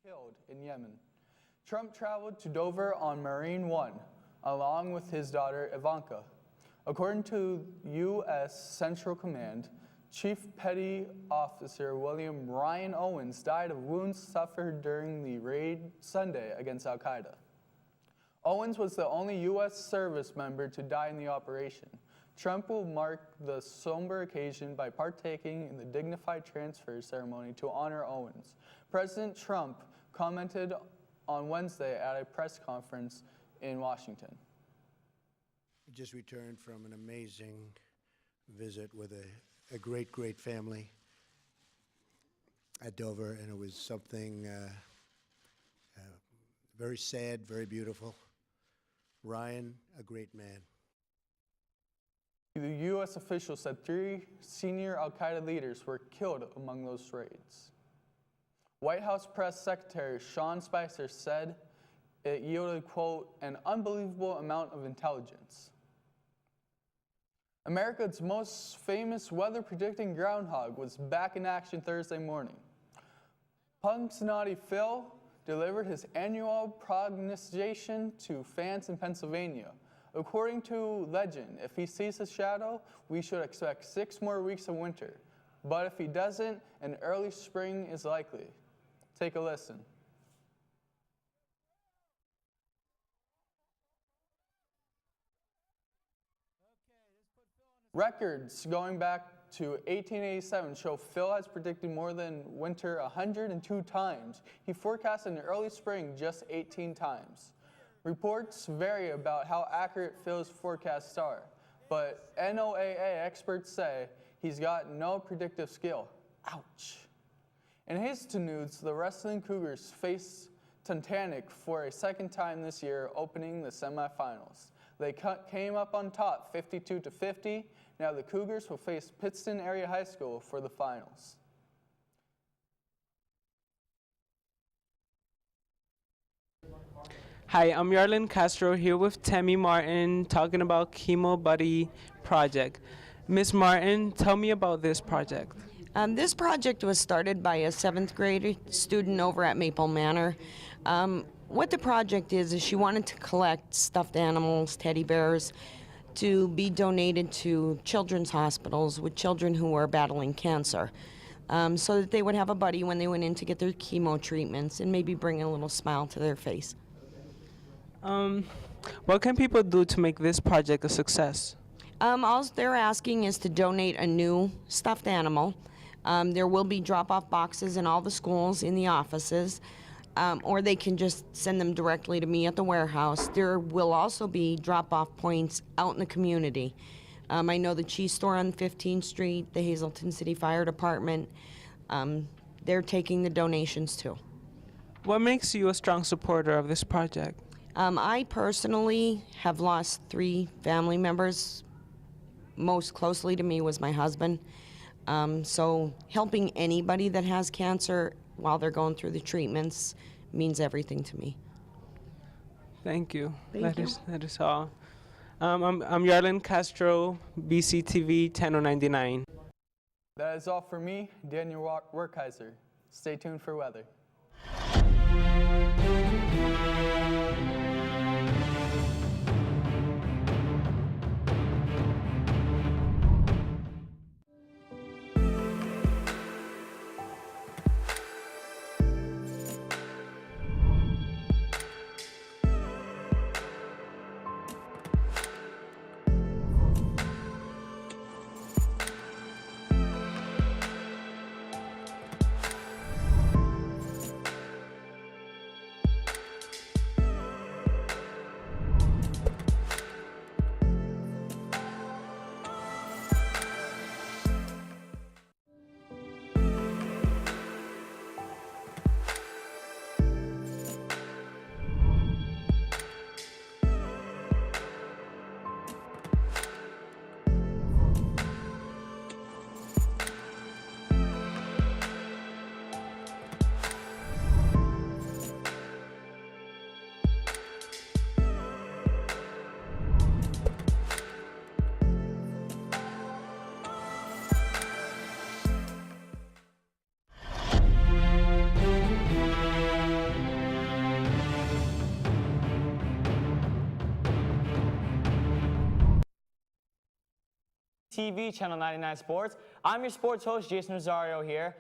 killed in Yemen. Trump traveled to Dover on Marine One, along with his daughter Ivanka. According to U.S. Central Command, Chief Petty Officer William Ryan Owens died of wounds suffered during the raid Sunday against al-Qaeda. Owens was the only U.S. service member to die in the operation. Trump will mark the somber occasion by partaking in the dignified transfer ceremony to honor Owens. President Trump commented on Wednesday at a press conference in Washington. I just returned from an amazing visit with a great, great family at Dover, and it was something very sad, very beautiful. Ryan, a great man. The U.S. official said 3 senior al-Qaeda leaders were killed among those raids. White House Press Secretary Sean Spicer said it yielded, quote, an unbelievable amount of intelligence. America's most famous weather-predicting groundhog was back in action Thursday morning. Punxsutawney Phil delivered his annual prognostication to fans in Pennsylvania. According to legend, if he sees his shadow, we should expect 6 more weeks of winter. But if he doesn't, an early spring is likely. Take a listen. Records going back to 1887 show Phil has predicted more than winter 102 times. He forecasted an early spring just 18 times. Reports vary about how accurate Phil's forecasts are, but NOAA experts say he's got no predictive skill. Ouch. In Hazleton news, the wrestling Cougars face Titanic for a second time this year, opening the semifinals. They came up on top 52-50. Now the Cougars will face Pittston Area High School for the finals. Hi, I'm Yarlin Castro here with Tammy Martin talking about Chemo Buddy Project. Ms. Martin, tell me about this project. This project was started by a 7th grade student over at Maple Manor. What the project is she wanted to collect stuffed animals, teddy bears, to be donated to children's hospitals with children who are battling cancer, so that they would have a buddy when they went in to get their chemo treatments and maybe bring a little smile to their face. What can people do to make this project a success? All they're asking is to donate a new stuffed animal. There will be drop-off boxes in all the schools, in the offices, or they can just send them directly to me at the warehouse. There will also be drop-off points out in the community. I know the cheese store on 15th Street, the Hazleton City Fire Department, they're taking the donations too. What makes you a strong supporter of this project? I personally have lost 3 family members. Most closely to me was my husband. So helping anybody that has cancer while they're going through the treatments means everything to me. Thank you. Thank you. That is all. I'm Yarlin Castro, BCTV 10099. That is all for me, Daniel Werkheiser. Stay tuned for weather. BCTV, Channel 99 Sports. I'm your sports host, Jason Rosario here.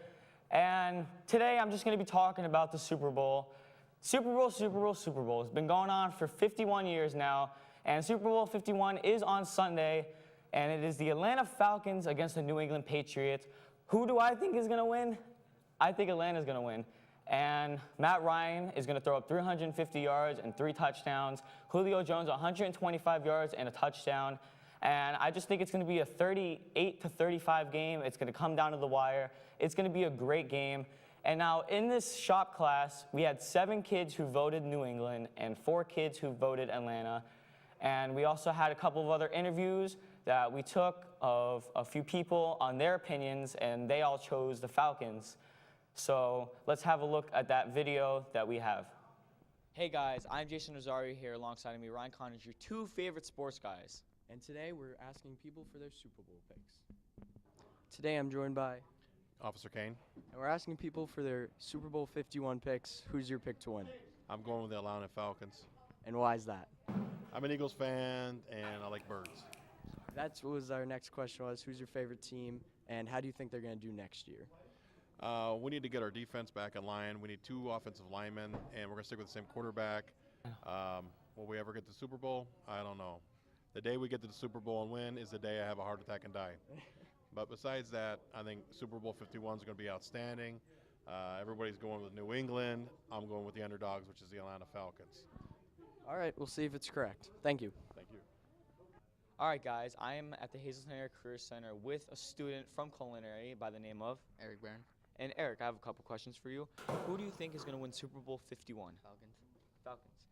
And today I'm just going to be talking about the Super Bowl. Super Bowl. It's been going on for 51 years now. And Super Bowl 51 is on Sunday. And it is the Atlanta Falcons against the New England Patriots. Who do I think is going to win? I think Atlanta's going to win. And Matt Ryan is going to throw up 350 yards and 3 touchdowns. Julio Jones, 125 yards and a touchdown. And I just think it's going to be a 38-35 game. It's going to come down to the wire. It's going to be a great game. And now in this shop class, we had 7 kids who voted New England and 4 kids who voted Atlanta. And we also had a couple of other interviews that we took of a few people on their opinions, and they all chose the Falcons. So let's have a look at that video that we have. Hey guys, I'm Jason Rosario here alongside me, Ryan Connors, your 2 favorite sports guys. And today we're asking people for their Super Bowl picks. Today I'm joined by Officer Kane. and we're asking people for their Super Bowl 51 picks. Who's your pick to win? I'm going with the Atlanta Falcons. And why is that? I'm an Eagles fan, and I like birds. That was our next question was, who's your favorite team and how do you think they're going to do next year? We need to get our defense back in line. We need 2 offensive linemen, and we're going to stick with the same quarterback. Will we ever get to the Super Bowl? I don't know. The day we get to the Super Bowl and win is the day I have a heart attack and die. But besides that, I think Super Bowl 51 is going to be outstanding. Everybody's going with New England. I'm going with the underdogs, which is the Atlanta Falcons. All right, we'll see if it's correct. Thank you. Thank you. All right guys, I am at the Hazleton Area Career Center with a student from culinary by the name of Eric Barron. And Eric, I have a couple questions for you. Who do you think is going to win Super Bowl 51? Falcons. Falcons.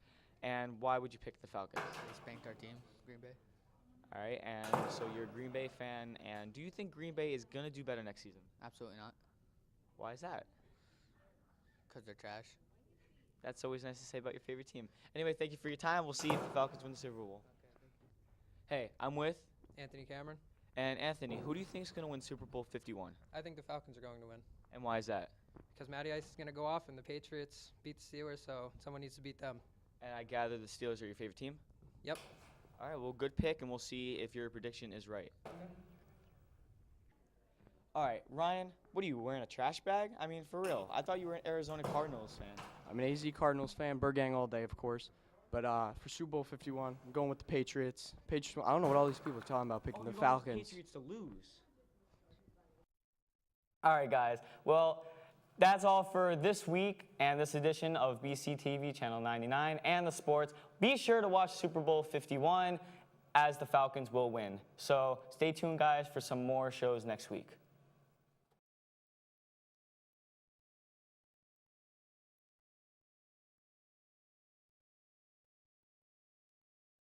And why would you pick the Falcons? They spanked our team, Green Bay. All right, and so you're a Green Bay fan, and do you think Green Bay is going to do better next season? Absolutely not, Why is that? because they're trash. That's always nice to say about your favorite team. Anyway, thank you for your time. We'll see if the Falcons win the Super Bowl. Hey, I'm with Anthony Cameron. and Anthony. Who do you think is going to win Super Bowl 51? I think the Falcons are going to win And why is that? because Matty Ice is going to go off and the Patriots beat the Steelers, so someone needs to beat them. And I gather the Steelers are your favorite team? Yep. All right, well, good pick, and we'll see if your prediction is right. All right, Ryan, what are you, wearing a trash bag? I mean, for real. I thought you were an Arizona Cardinals fan. I'm an AZ Cardinals fan, Bird Gang all day, of course. But for Super Bowl 51, I'm going with the Patriots. Patriots. I don't know what all these people are talking about picking the Falcons. Patriots to lose. All right, guys. Well, that's all for this week and this edition of BCTV Channel 99 and the sports. Be sure to watch Super Bowl 51 as the Falcons will win. So stay tuned, guys, for some more shows next week.